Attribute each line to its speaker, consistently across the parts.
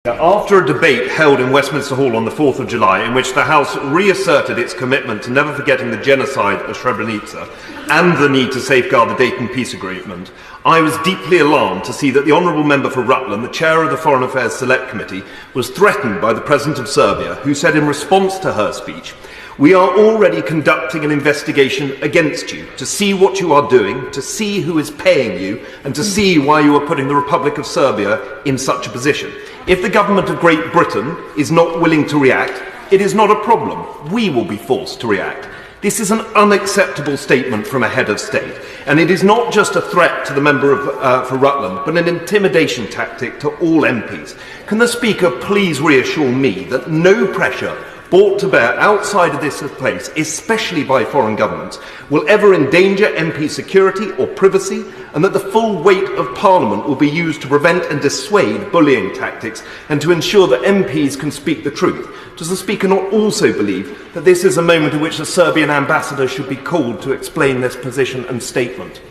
Speaker 1: After a debate held in Westminster Hall on the 4th of July, in which the House reasserted its commitment to never forgetting the genocide of Srebrenica and the need to safeguard the Dayton Peace Agreement, I was deeply alarmed to see that the Honourable Member for Rutland, the Chair of the Foreign Affairs Select Committee, was threatened by the President of Serbia, who said in response to her speech, "We are already conducting an investigation against you to see what you are doing, to see who is paying you, and to see why you are putting the Republic of Serbia in such a position. If the government of Great Britain is not willing to react, it is not a problem. We will be forced to react." This is an unacceptable statement from a head of state, and it is not just a threat to the member for Rutland, but an intimidation tactic to all MPs. Can the Speaker please reassure me that no pressure brought to bear outside of this place, especially by foreign governments, will ever endanger MP security or privacy, and that the full weight of Parliament will be used to prevent and dissuade bullying tactics and to ensure that MPs can speak the truth? Does the Speaker not also believe that this is a moment in which the Serbian ambassador should be called to explain this position and statement?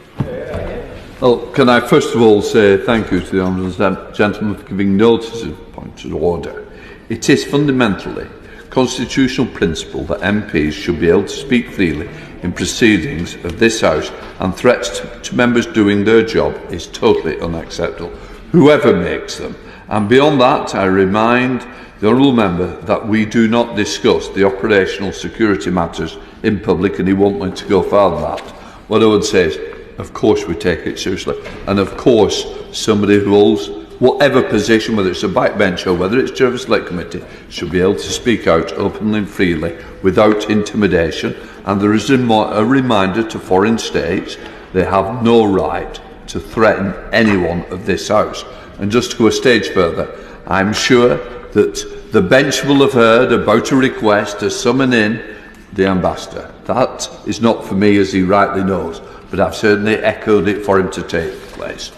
Speaker 2: Well, can I first of all say thank you to the honourable gentleman for giving notice of the point of order. It is fundamentally constitutional principle that MPs should be able to speak freely in proceedings of this House, and threats to members doing their job is totally unacceptable, whoever makes them. And beyond that, I remind the honourable member that we do not discuss the operational security matters in public, and he won't want to go further than that. What I would say is, of course we take it seriously, and of course somebody who holds whatever position, whether it's a backbench or whether it's chair of a select committee, should be able to speak out openly and freely without intimidation. And there is a reminder to foreign states, they have no right to threaten anyone of this House. And just to go a stage further, I'm sure that the bench will have heard about a request to summon in the ambassador. That is not for me, as he rightly knows, but I've certainly echoed it for him to take place.